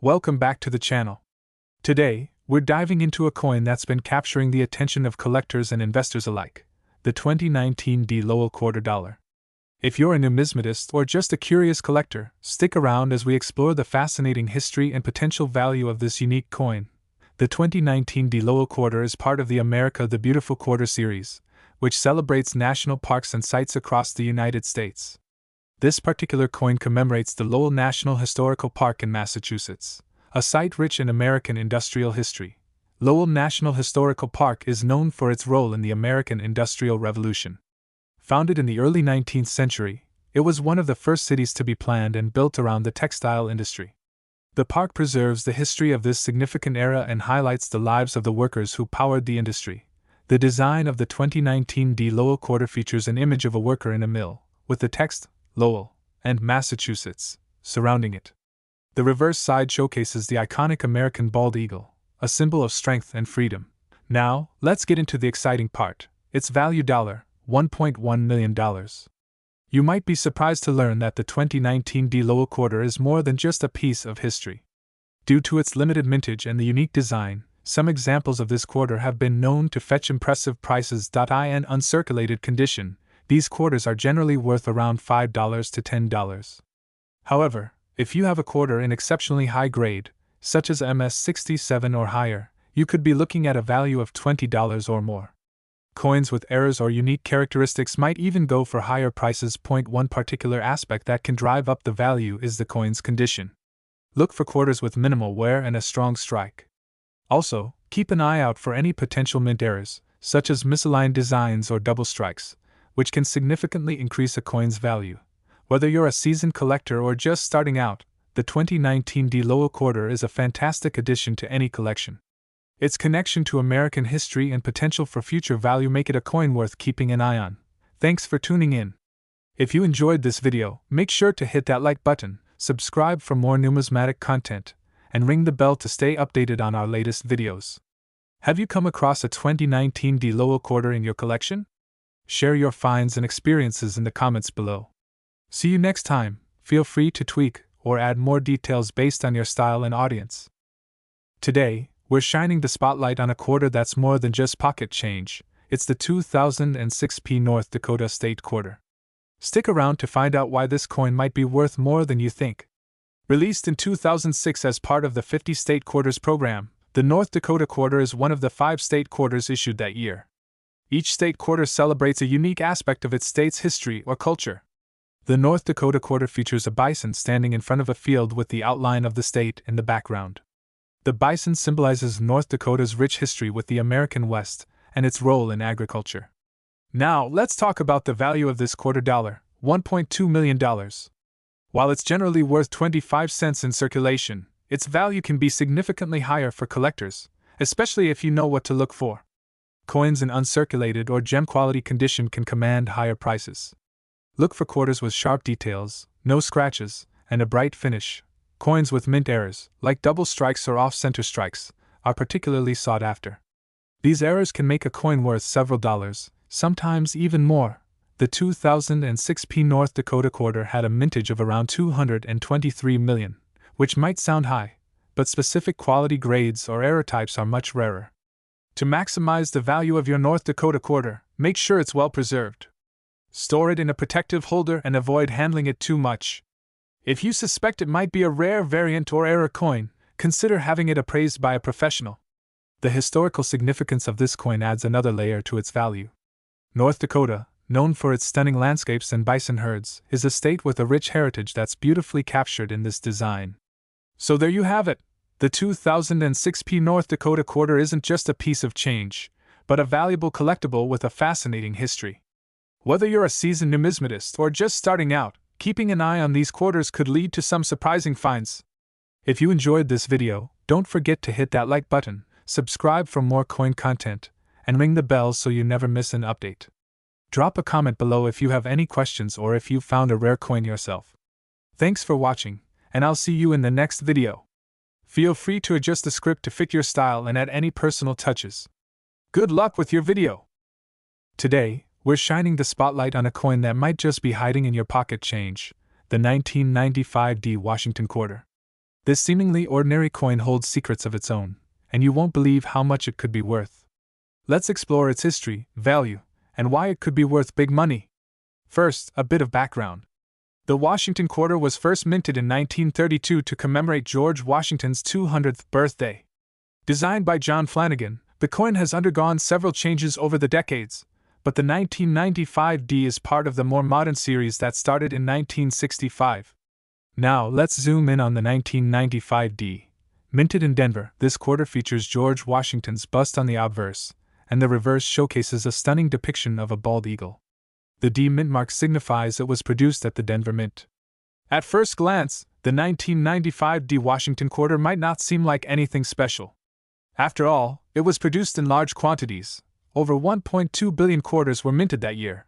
Welcome back to the channel. Today, we're diving into a coin that's been capturing the attention of collectors and investors alike, the 2019 D Lowell quarter dollar. If you're a numismatist or just a curious collector, stick around as we explore the fascinating history and potential value of this unique coin. The 2019 D Lowell quarter is part of the America the Beautiful Quarter series, which celebrates national parks and sites across the United States. This particular coin commemorates the Lowell National Historical Park in Massachusetts, a site rich in American industrial history. Lowell National Historical Park is known for its role in the American Industrial Revolution. Founded in the early 19th century, it was one of the first cities to be planned and built around the textile industry. The park preserves the history of this significant era and highlights the lives of the workers who powered the industry. The design of the 2019 D Lowell quarter features an image of a worker in a mill, with the text, Lowell, and Massachusetts, surrounding it. The reverse side showcases the iconic American bald eagle, a symbol of strength and freedom. Now, let's get into the exciting part. Its value $1.1 million. You might be surprised to learn that the 2019 D Lowell quarter is more than just a piece of history. Due to its limited mintage and the unique design, some examples of this quarter have been known to fetch impressive prices. In uncirculated condition, these quarters are generally worth around $5 to $10. However, if you have a quarter in exceptionally high grade, such as MS67 or higher, you could be looking at a value of $20 or more. Coins with errors or unique characteristics might even go for higher prices. One particular aspect that can drive up the value is the coin's condition. Look for quarters with minimal wear and a strong strike. Also, keep an eye out for any potential mint errors, such as misaligned designs or double strikes, which can significantly increase a coin's value. Whether you're a seasoned collector or just starting out, the 2019 D Lowell quarter is a fantastic addition to any collection. Its connection to American history and potential for future value make it a coin worth keeping an eye on. Thanks for tuning in. If you enjoyed this video, make sure to hit that like button, subscribe for more numismatic content, and ring the bell to stay updated on our latest videos. Have you come across a 2019 D Lowell quarter in your collection? Share your finds and experiences in the comments below. See you next time. Feel free to tweak or add more details based on your style and audience. Today, we're shining the spotlight on a quarter that's more than just pocket change. It's the 2006 North Dakota State quarter. Stick around to find out why this coin might be worth more than you think. Released in 2006 as part of the 50 State Quarters program, the North Dakota quarter is one of the 5 state quarters issued that year. Each state quarter celebrates a unique aspect of its state's history or culture. The North Dakota quarter features a bison standing in front of a field with the outline of the state in the background. The bison symbolizes North Dakota's rich history with the American West and its role in agriculture. Now, let's talk about the value of this quarter dollar, $1.2 million. While it's generally worth 25 cents in circulation, its value can be significantly higher for collectors, especially if you know what to look for. Coins in uncirculated or gem-quality condition can command higher prices. Look for quarters with sharp details, no scratches, and a bright finish. Coins with mint errors, like double strikes or off-center strikes, are particularly sought after. These errors can make a coin worth several dollars, sometimes even more. The 2006 North Dakota quarter had a mintage of around 223 million, which might sound high, but specific quality grades or error types are much rarer. To maximize the value of your North Dakota quarter, make sure it's well preserved. Store it in a protective holder and avoid handling it too much. If you suspect it might be a rare variant or error coin, consider having it appraised by a professional. The historical significance of this coin adds another layer to its value. North Dakota, known for its stunning landscapes and bison herds, is a state with a rich heritage that's beautifully captured in this design. So there you have it. The 2006 North Dakota quarter isn't just a piece of change, but a valuable collectible with a fascinating history. Whether you're a seasoned numismatist or just starting out, keeping an eye on these quarters could lead to some surprising finds. If you enjoyed this video, don't forget to hit that like button, subscribe for more coin content, and ring the bell so you never miss an update. Drop a comment below if you have any questions or if you found a rare coin yourself. Thanks for watching, and I'll see you in the next video. Feel free to adjust the script to fit your style and add any personal touches. Good luck with your video! Today, we're shining the spotlight on a coin that might just be hiding in your pocket change, the 1995 D Washington quarter. This seemingly ordinary coin holds secrets of its own, and you won't believe how much it could be worth. Let's explore its history, value, and why it could be worth big money. First, a bit of background. The Washington quarter was first minted in 1932 to commemorate George Washington's 200th birthday. Designed by John Flanagan, the coin has undergone several changes over the decades, but the 1995 D is part of the more modern series that started in 1965. Now, let's zoom in on the 1995 D. Minted in Denver, this quarter features George Washington's bust on the obverse, and the reverse showcases a stunning depiction of a bald eagle. The D mint mark signifies it was produced at the Denver Mint. At first glance, the 1995 D Washington quarter might not seem like anything special. After all, it was produced in large quantities. Over 1.2 billion quarters were minted that year.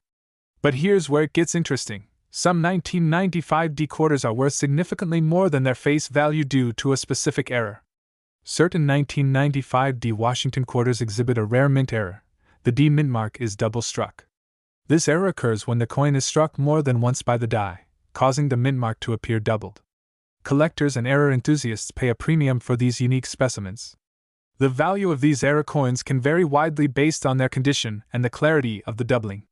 But here's where it gets interesting. Some 1995 D quarters are worth significantly more than their face value due to a specific error. Certain 1995 D Washington quarters exhibit a rare mint error. The D mint mark is double struck. This error occurs when the coin is struck more than once by the die, causing the mint mark to appear doubled. Collectors and error enthusiasts pay a premium for these unique specimens. The value of these error coins can vary widely based on their condition and the clarity of the doubling.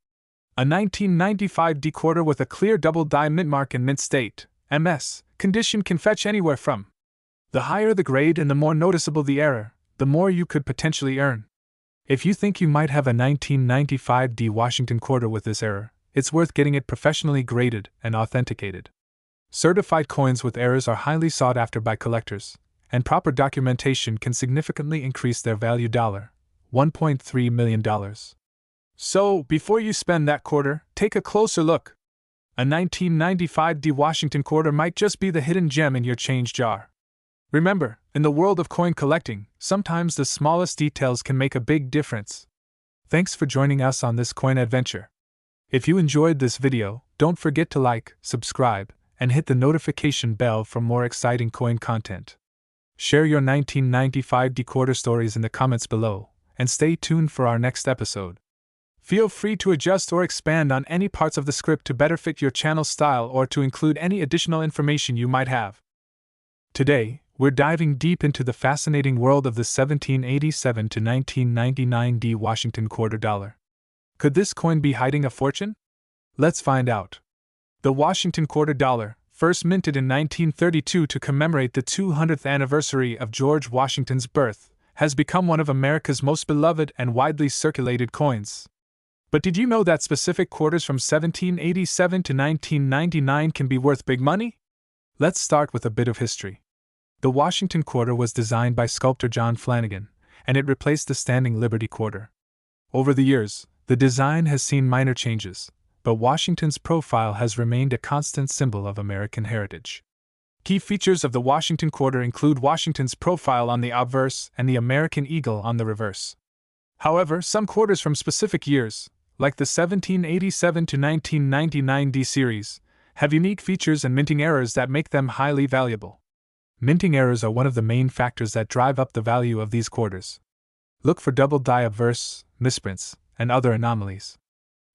A 1995 D quarter with a clear double die mint mark in mint state, MS, condition can fetch anywhere from. The higher the grade and the more noticeable the error, the more you could potentially earn. If you think you might have a 1995 D Washington quarter with this error, it's worth getting it professionally graded and authenticated. Certified coins with errors are highly sought after by collectors, and proper documentation can significantly increase their value. $1.3 million. So, before you spend that quarter, take a closer look. A 1995 D Washington quarter might just be the hidden gem in your change jar. Remember, in the world of coin collecting, sometimes the smallest details can make a big difference. Thanks for joining us on this coin adventure. If you enjoyed this video, don't forget to like, subscribe, and hit the notification bell for more exciting coin content. Share your 1995 D quarter stories in the comments below, and stay tuned for our next episode. Feel free to adjust or expand on any parts of the script to better fit your channel style or to include any additional information you might have. Today, we're diving deep into the fascinating world of the 1787 to 1999 D Washington quarter dollar. Could this coin be hiding a fortune? Let's find out. The Washington quarter dollar, first minted in 1932 to commemorate the 200th anniversary of George Washington's birth, has become one of America's most beloved and widely circulated coins. But did you know that specific quarters from 1787 to 1999 can be worth big money? Let's start with a bit of history. The Washington quarter was designed by sculptor John Flanagan, and it replaced the standing Liberty quarter. Over the years, the design has seen minor changes, but Washington's profile has remained a constant symbol of American heritage. Key features of the Washington quarter include Washington's profile on the obverse and the American eagle on the reverse. However, some quarters from specific years, like the 1787 to 1999 D series, have unique features and minting errors that make them highly valuable. Minting errors are one of the main factors that drive up the value of these quarters. Look for double die obverse, misprints, and other anomalies.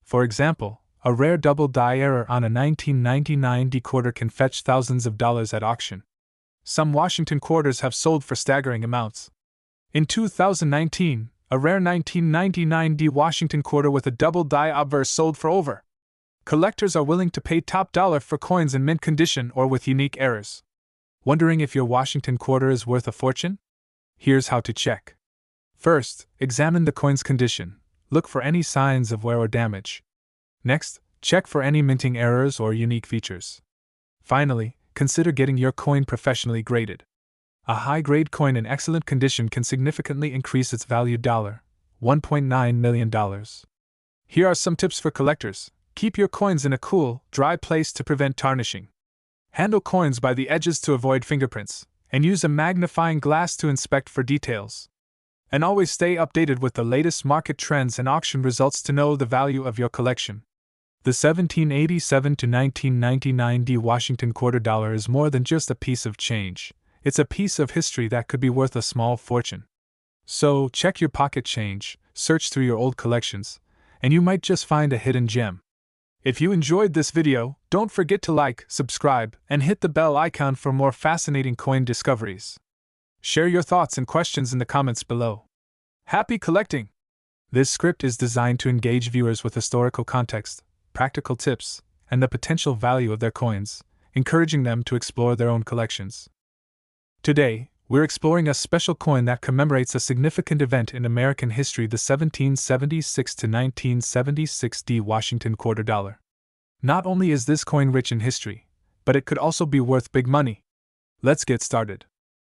For example, a rare double die error on a 1999 D quarter can fetch thousands of dollars at auction. Some Washington quarters have sold for staggering amounts. In 2019, a rare 1999 D Washington quarter with a double die obverse sold for over. Collectors are willing to pay top dollar for coins in mint condition or with unique errors. Wondering if your Washington quarter is worth a fortune? Here's how to check. First, examine the coin's condition. Look for any signs of wear or damage. Next, check for any minting errors or unique features. Finally, consider getting your coin professionally graded. A high-grade coin in excellent condition can significantly increase its value. $1.9 million. Here are some tips for collectors. Keep your coins in a cool, dry place to prevent tarnishing. Handle coins by the edges to avoid fingerprints, and use a magnifying glass to inspect for details. And always stay updated with the latest market trends and auction results to know the value of your collection. The 1787 to 1999 D Washington quarter dollar is more than just a piece of change. It's a piece of history that could be worth a small fortune. So, check your pocket change, search through your old collections, and you might just find a hidden gem. If you enjoyed this video, don't forget to like, subscribe, and hit the bell icon for more fascinating coin discoveries. Share your thoughts and questions in the comments below. Happy collecting! This script is designed to engage viewers with historical context, practical tips, and the potential value of their coins, encouraging them to explore their own collections. Today, we're exploring a special coin that commemorates a significant event in American history, the 1776 to 1976 D Washington quarter dollar. Not only is this coin rich in history, but it could also be worth big money. Let's get started.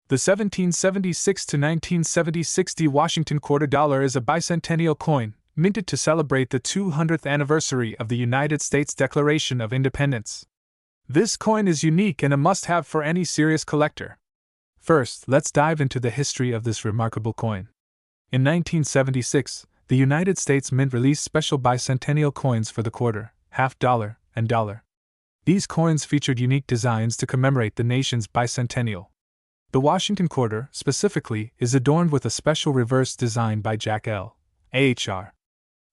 The 1776 to 1976 D Washington quarter dollar is a bicentennial coin, minted to celebrate the 200th anniversary of the United States Declaration of Independence. This coin is unique and a must-have for any serious collector. First, let's dive into the history of this remarkable coin. In 1976, the United States Mint released special bicentennial coins for the quarter, half dollar, and dollar. These coins featured unique designs to commemorate the nation's bicentennial. The Washington quarter, specifically, is adorned with a special reverse design by Jack L. Ahr.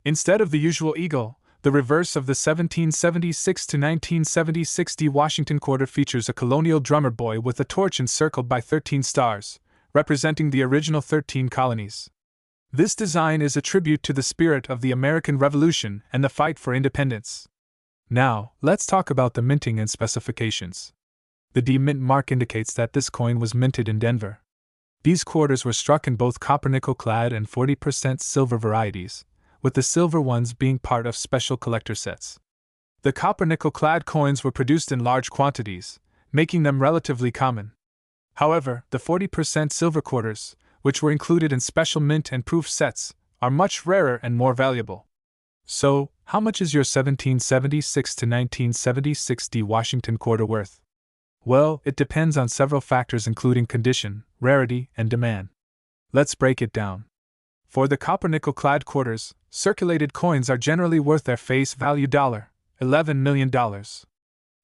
Instead of the usual eagle, the reverse of the 1776 to 1976 D Washington quarter features a colonial drummer boy with a torch encircled by 13 stars, representing the original 13 colonies. This design is a tribute to the spirit of the American Revolution and the fight for independence. Now, let's talk about the minting and specifications. The D mint mark indicates that this coin was minted in Denver. These quarters were struck in both copper-nickel clad and 40% silver varieties, with the silver ones being part of special collector sets. The copper-nickel clad coins were produced in large quantities, making them relatively common. However, the 40% silver quarters, which were included in special mint and proof sets, are much rarer and more valuable. So, how much is your 1776 to 1976 D Washington quarter worth? Well, it depends on several factors including condition, rarity, and demand. Let's break it down. For the copper-nickel clad quarters, circulated coins are generally worth their face value $11 million.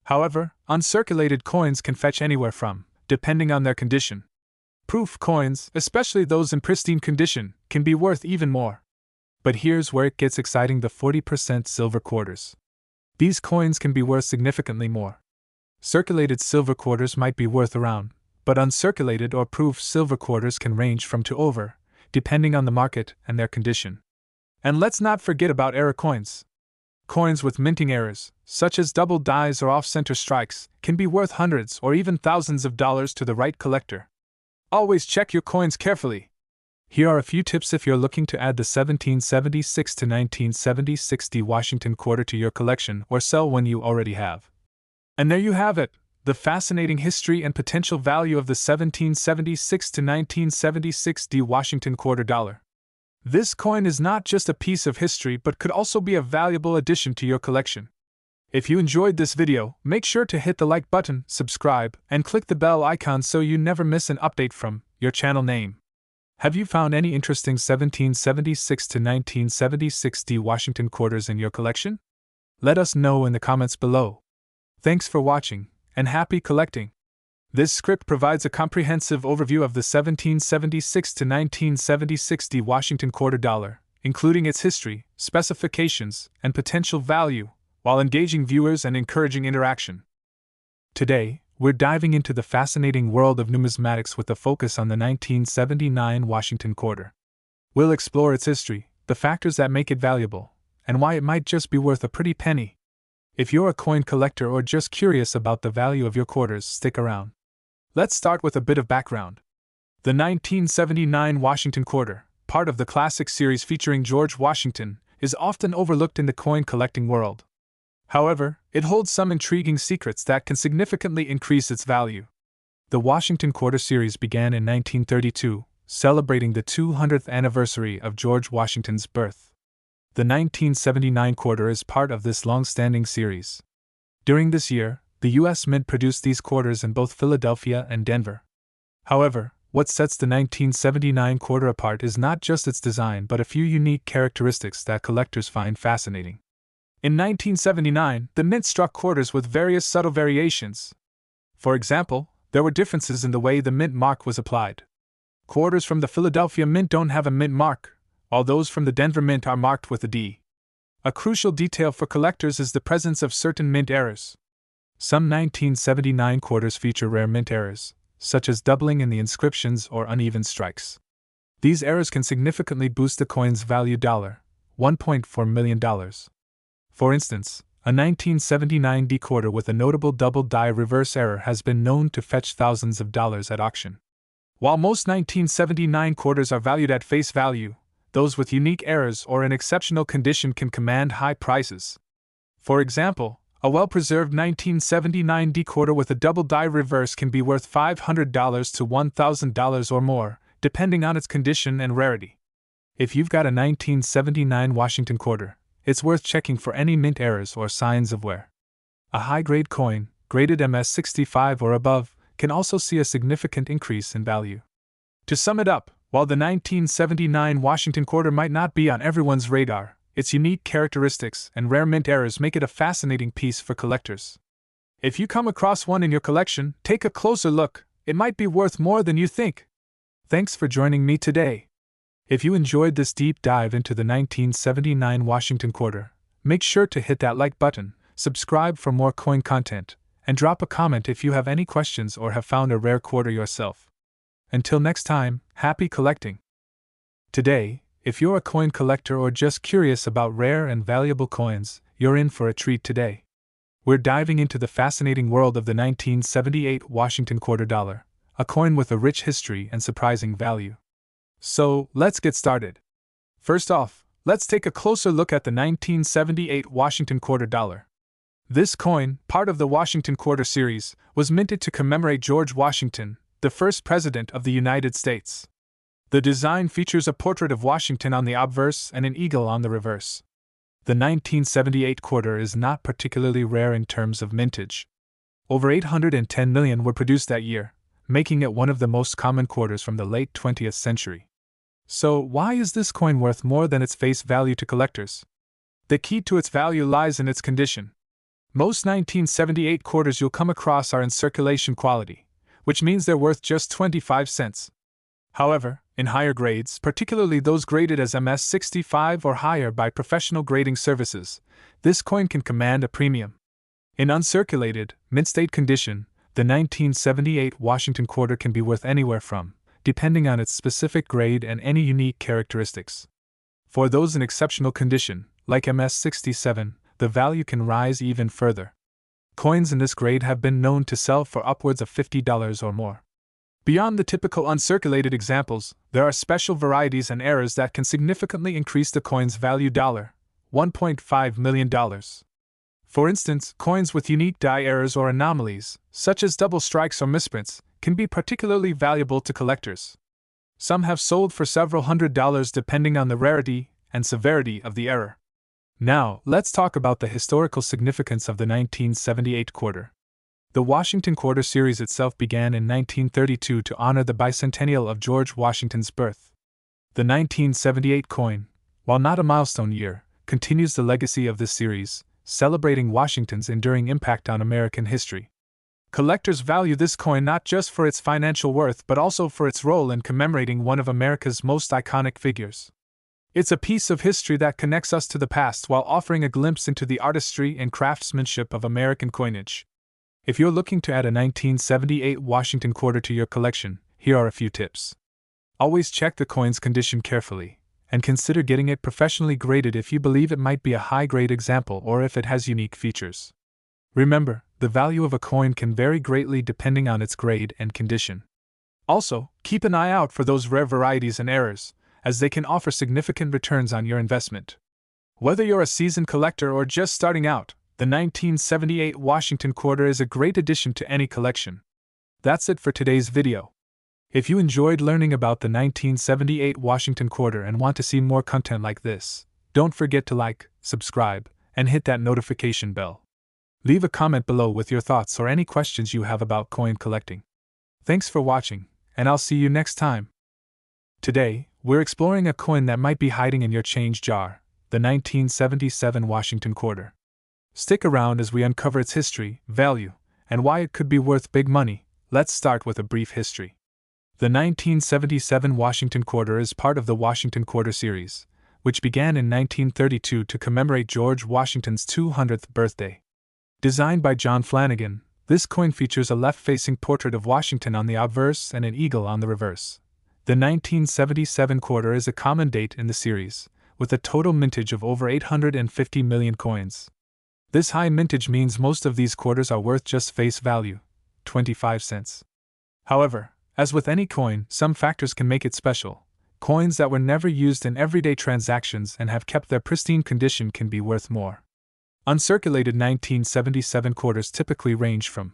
However, uncirculated coins can fetch anywhere from, depending on their condition. Proof coins, especially those in pristine condition, can be worth even more. But here's where it gets exciting: the 40% silver quarters. These coins can be worth significantly more. Circulated silver quarters might be worth around, but uncirculated or proof silver quarters can range from to over, depending on the market and their condition. And let's not forget about error coins. Coins with minting errors, such as double dies or off-center strikes, can be worth hundreds or even thousands of dollars to the right collector. Always check your coins carefully. Here are a few tips if you're looking to add the 1776 to 1976 D Washington quarter to your collection or sell one you already have. And there you have it, the fascinating history and potential value of the 1776 to 1976 D Washington quarter dollar. This coin is not just a piece of history but could also be a valuable addition to your collection. If you enjoyed this video, make sure to hit the like button, subscribe, and click the bell icon so you never miss an update from your channel name. Have you found any interesting 1776 to 1976 D Washington quarters in your collection? Let us know in the comments below. Thanks for watching, and happy collecting! This script provides a comprehensive overview of the 1776 to 1976 D Washington quarter dollar, including its history, specifications, and potential value, while engaging viewers and encouraging interaction. Today, we're diving into the fascinating world of numismatics with a focus on the 1979 Washington quarter. We'll explore its history, the factors that make it valuable, and why it might just be worth a pretty penny. If you're a coin collector or just curious about the value of your quarters, stick around. Let's start with a bit of background. The 1979 Washington quarter, part of the classic series featuring George Washington, is often overlooked in the coin collecting world. However, it holds some intriguing secrets that can significantly increase its value. The Washington quarter series began in 1932, celebrating the 200th anniversary of George Washington's birth. The 1979 quarter is part of this long-standing series. During this year, the U.S. Mint produced these quarters in both Philadelphia and Denver. However, what sets the 1979 quarter apart is not just its design but a few unique characteristics that collectors find fascinating. In 1979, the Mint struck quarters with various subtle variations. For example, there were differences in the way the Mint mark was applied. Quarters from the Philadelphia Mint don't have a Mint mark, while those from the Denver Mint are marked with a D. A crucial detail for collectors is the presence of certain mint errors. Some 1979 quarters feature rare mint errors, such as doubling in the inscriptions or uneven strikes. These errors can significantly boost the coin's value $1.4 million. For instance, a 1979 D quarter with a notable double die reverse error has been known to fetch thousands of dollars at auction. While most 1979 quarters are valued at face value, those with unique errors or in exceptional condition can command high prices. For example, a well-preserved 1979 D quarter with a double die reverse can be worth $500 to $1,000 or more, depending on its condition and rarity. If you've got a 1979 Washington quarter, it's worth checking for any mint errors or signs of wear. A high-grade coin, graded MS65 or above, can also see a significant increase in value. To sum it up, while the 1979 Washington quarter might not be on everyone's radar, its unique characteristics and rare mint errors make it a fascinating piece for collectors. If you come across one in your collection, take a closer look. It might be worth more than you think. Thanks for joining me today. If you enjoyed this deep dive into the 1979 Washington quarter, make sure to hit that like button, subscribe for more coin content, and drop a comment if you have any questions or have found a rare quarter yourself. Until next time, happy collecting! Today, if you're a coin collector or just curious about rare and valuable coins, you're in for a treat today. We're diving into the fascinating world of the 1978 Washington quarter dollar, a coin with a rich history and surprising value. So, let's get started. First off, let's take a closer look at the 1978 Washington quarter dollar. This coin, part of the Washington quarter series, was minted to commemorate George Washington, the first president of the United States. The design features a portrait of Washington on the obverse and an eagle on the reverse. The 1978 quarter is not particularly rare in terms of mintage. Over 810 million were produced that year, making it one of the most common quarters from the late 20th century. So, why is this coin worth more than its face value to collectors? The key to its value lies in its condition. Most 1978 quarters you'll come across are in circulation quality, which means they're worth just 25 cents. However, in higher grades, particularly those graded as MS65 or higher by professional grading services, this coin can command a premium. In uncirculated, mint-state condition, the 1978 Washington quarter can be worth anywhere from, depending on its specific grade and any unique characteristics. For those in exceptional condition, like MS67, the value can rise even further. Coins in this grade have been known to sell for upwards of $50 or more. Beyond the typical uncirculated examples, there are special varieties and errors that can significantly increase the coin's value $1.5 million. For instance, coins with unique die errors or anomalies, such as double strikes or misprints, can be particularly valuable to collectors. Some have sold for several $100s depending on the rarity and severity of the error. Now, let's talk about the historical significance of the 1978 quarter. The Washington quarter series itself began in 1932 to honor the bicentennial of George Washington's birth. The 1978 coin, while not a milestone year, continues the legacy of this series, celebrating Washington's enduring impact on American history. Collectors value this coin not just for its financial worth but also for its role in commemorating one of America's most iconic figures. It's a piece of history that connects us to the past while offering a glimpse into the artistry and craftsmanship of American coinage. If you're looking to add a 1978 Washington quarter to your collection, here are a few tips. Always check the coin's condition carefully, and consider getting it professionally graded if you believe it might be a high-grade example or if it has unique features. Remember, the value of a coin can vary greatly depending on its grade and condition. Also, keep an eye out for those rare varieties and errors, as they can offer significant returns on your investment. Whether you're a seasoned collector or just starting out, the 1978 Washington quarter is a great addition to any collection. That's it for today's video. If you enjoyed learning about the 1978 Washington quarter and want to see more content like this, don't forget to like, subscribe, and hit that notification bell. Leave a comment below with your thoughts or any questions you have about coin collecting. Thanks for watching, and I'll see you next time. Today, we're exploring a coin that might be hiding in your change jar, the 1977 Washington quarter. Stick around as we uncover its history, value, and why it could be worth big money. Let's start with a brief history. The 1977 Washington quarter is part of the Washington quarter series, which began in 1932 to commemorate George Washington's 200th birthday. Designed by John Flanagan, this coin features a left-facing portrait of Washington on the obverse and an eagle on the reverse. The 1977 quarter is a common date in the series, with a total mintage of over 850 million coins. This high mintage means most of these quarters are worth just face value, 25 cents. However, as with any coin, some factors can make it special. Coins that were never used in everyday transactions and have kept their pristine condition can be worth more. Uncirculated 1977 quarters typically range from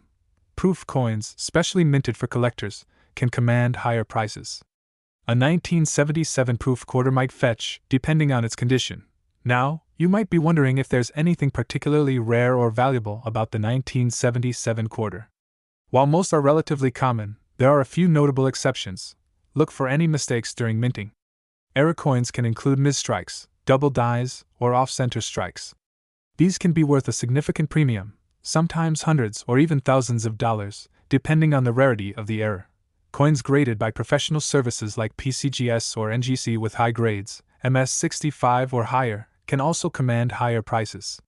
proof coins, specially minted for collectors, can command higher prices. A 1977 proof quarter might fetch, depending on its condition. Now, you might be wondering if there's anything particularly rare or valuable about the 1977 quarter. While most are relatively common, there are a few notable exceptions. Look for any mistakes during minting. Error coins can include misstrikes, double dies, or off-center strikes. These can be worth a significant premium, sometimes hundreds or even thousands of dollars, depending on the rarity of the error. Coins graded by professional services like PCGS or NGC with high grades, MS65 or higher, can also command higher prices.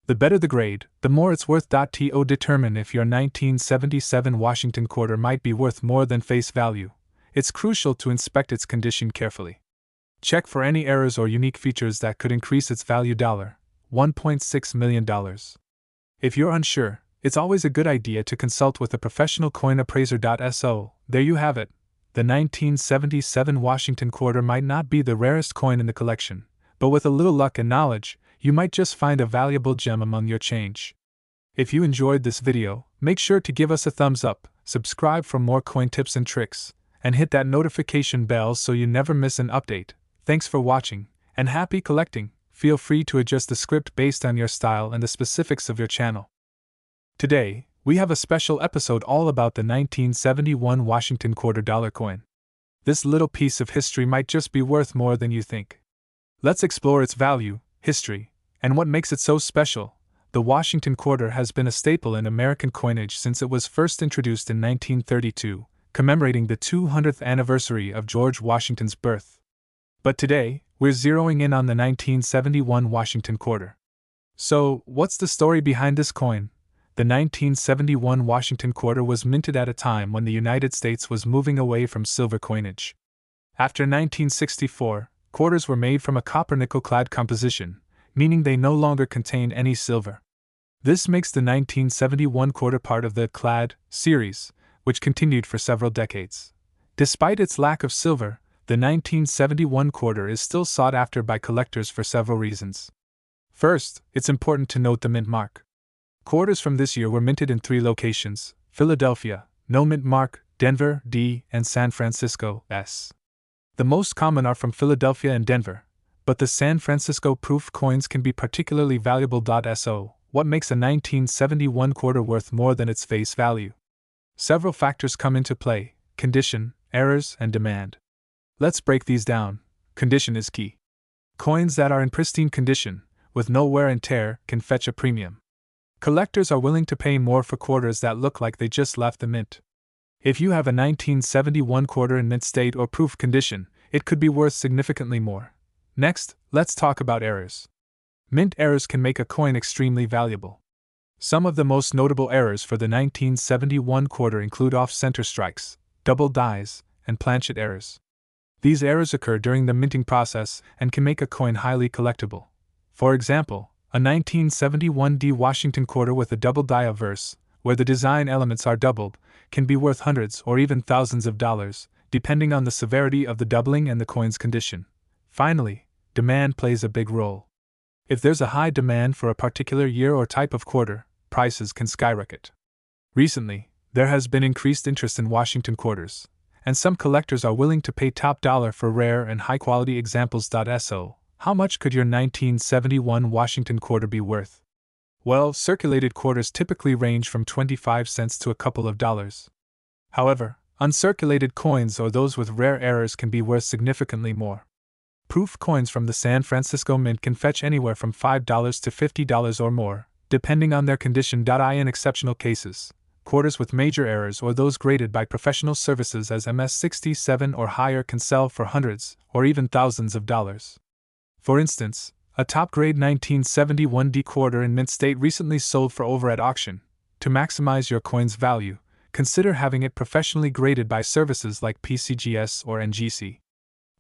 The better the grade, the more it's worth. To determine if your 1977 Washington quarter might be worth more than face value, it's crucial to inspect its condition carefully. Check for any errors or unique features that could increase its value. $1.6 million. If you're unsure, it's always a good idea to consult with a professional coin appraiser. So, there you have it. The 1977 Washington quarter might not be the rarest coin in the collection, but with a little luck and knowledge, you might just find a valuable gem among your change. If you enjoyed this video, make sure to give us a thumbs up, subscribe for more coin tips and tricks, and hit that notification bell so you never miss an update. Thanks for watching, and happy collecting. Feel free to adjust the script based on your style and the specifics of your channel. Today, we have a special episode all about the 1971 Washington quarter dollar coin. This little piece of history might just be worth more than you think. Let's explore its value, history, and what makes it so special. The Washington quarter has been a staple in American coinage since it was first introduced in 1932, commemorating the 200th anniversary of George Washington's birth. But today, we're zeroing in on the 1971 Washington quarter. So, what's the story behind this coin? The 1971 Washington quarter was minted at a time when the United States was moving away from silver coinage. After 1964, quarters were made from a copper-nickel-clad composition, meaning they no longer contain any silver. This makes the 1971 quarter part of the clad series, which continued for several decades. Despite its lack of silver, the 1971 quarter is still sought after by collectors for several reasons. First, it's important to note the mint mark. Quarters from this year were minted in 3 locations: Philadelphia, no mint mark; Denver, D; and San Francisco, S. The most common are from Philadelphia and Denver, but the San Francisco proof coins can be particularly valuable. So, what makes a 1971 quarter worth more than its face value? Several factors come into play: condition, errors, and demand. Let's break these down. Condition is key. Coins that are in pristine condition, with no wear and tear, can fetch a premium. Collectors are willing to pay more for quarters that look like they just left the mint. If you have a 1971 quarter in mint state or proof condition, it could be worth significantly more. Next, let's talk about errors. Mint errors can make a coin extremely valuable. Some of the most notable errors for the 1971 quarter include off-center strikes, double dies, and planchet errors. These errors occur during the minting process and can make a coin highly collectible. For example, a 1971 D Washington quarter with a double die obverse, where the design elements are doubled, can be worth hundreds or even thousands of dollars, depending on the severity of the doubling and the coin's condition. Finally, demand plays a big role. If there's a high demand for a particular year or type of quarter, prices can skyrocket. Recently, there has been increased interest in Washington quarters, and some collectors are willing to pay top dollar for rare and high-quality examples. So, how much could your 1971 Washington quarter be worth? Well, circulated quarters typically range from 25 cents to a couple of dollars. However, uncirculated coins or those with rare errors can be worth significantly more. Proof coins from the San Francisco Mint can fetch anywhere from $5 to $50 or more, depending on their condition. In exceptional cases, quarters with major errors or those graded by professional services as MS67 or higher can sell for hundreds or even thousands of dollars. For instance, a top-grade 1971 D quarter in mint state recently sold for over at auction. To maximize your coin's value, consider having it professionally graded by services like PCGS or NGC.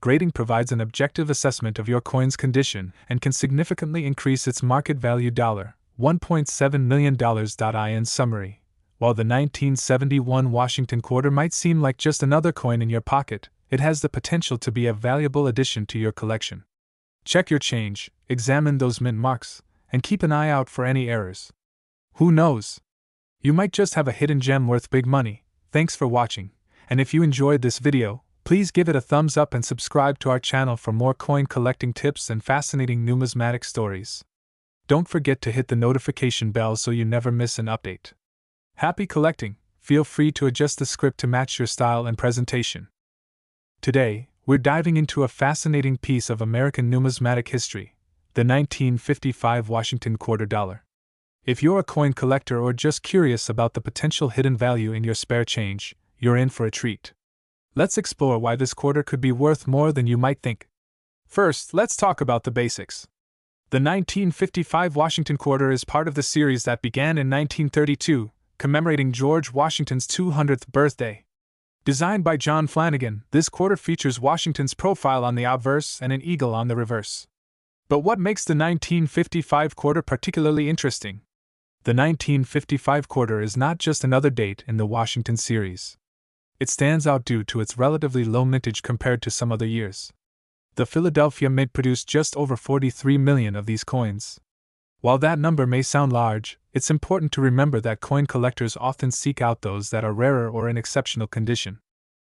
Grading provides an objective assessment of your coin's condition and can significantly increase its market value. $1.7 million. In summary, while the 1971 Washington quarter might seem like just another coin in your pocket, it has the potential to be a valuable addition to your collection. Check your change, examine those mint marks, and keep an eye out for any errors. Who knows? You might just have a hidden gem worth big money. Thanks for watching, and if you enjoyed this video, please give it a thumbs up and subscribe to our channel for more coin collecting tips and fascinating numismatic stories. Don't forget to hit the notification bell so you never miss an update. Happy collecting! Feel free to adjust the script to match your style and presentation. Today, we're diving into a fascinating piece of American numismatic history, the 1955 Washington quarter dollar. If you're a coin collector or just curious about the potential hidden value in your spare change, you're in for a treat. Let's explore why this quarter could be worth more than you might think. First, let's talk about the basics. The 1955 Washington quarter is part of the series that began in 1932, commemorating George Washington's 200th birthday. Designed by John Flanagan, this quarter features Washington's profile on the obverse and an eagle on the reverse. But what makes the 1955 quarter particularly interesting? The 1955 quarter is not just another date in the Washington series. It stands out due to its relatively low mintage compared to some other years. The Philadelphia Mint produced just over 43 million of these coins. While that number may sound large, it's important to remember that coin collectors often seek out those that are rarer or in exceptional condition.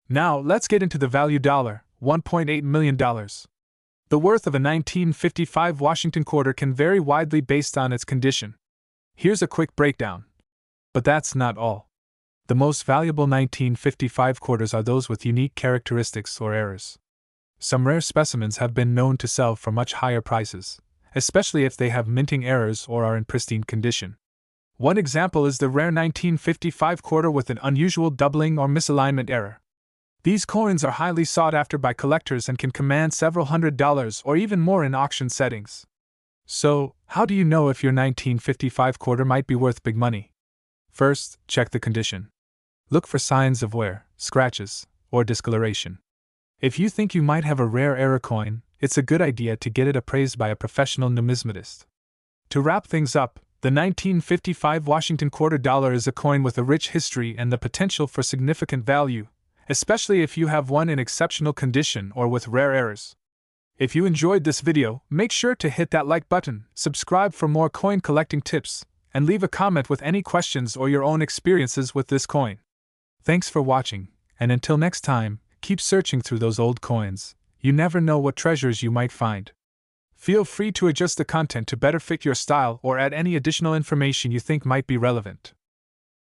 Now, let's get into the value. $1.8 million. The worth of a 1955 Washington quarter can vary widely based on its condition. Here's a quick breakdown. But that's not all. The most valuable 1955 quarters are those with unique characteristics or errors. Some rare specimens have been known to sell for much higher prices, especially if they have minting errors or are in pristine condition. One example is the rare 1955 quarter with an unusual doubling or misalignment error. These coins are highly sought after by collectors and can command several $100s or even more in auction settings. So, how do you know if your 1955 quarter might be worth big money? First, check the condition. Look for signs of wear, scratches, or discoloration. If you think you might have a rare error coin, it's a good idea to get it appraised by a professional numismatist. To wrap things up, the 1955 Washington quarter dollar is a coin with a rich history and the potential for significant value, especially if you have one in exceptional condition or with rare errors. If you enjoyed this video, make sure to hit that like button, subscribe for more coin collecting tips, and leave a comment with any questions or your own experiences with this coin. Thanks for watching, and until next time, keep searching through those old coins. You never know what treasures you might find. Feel free to adjust the content to better fit your style or add any additional information you think might be relevant.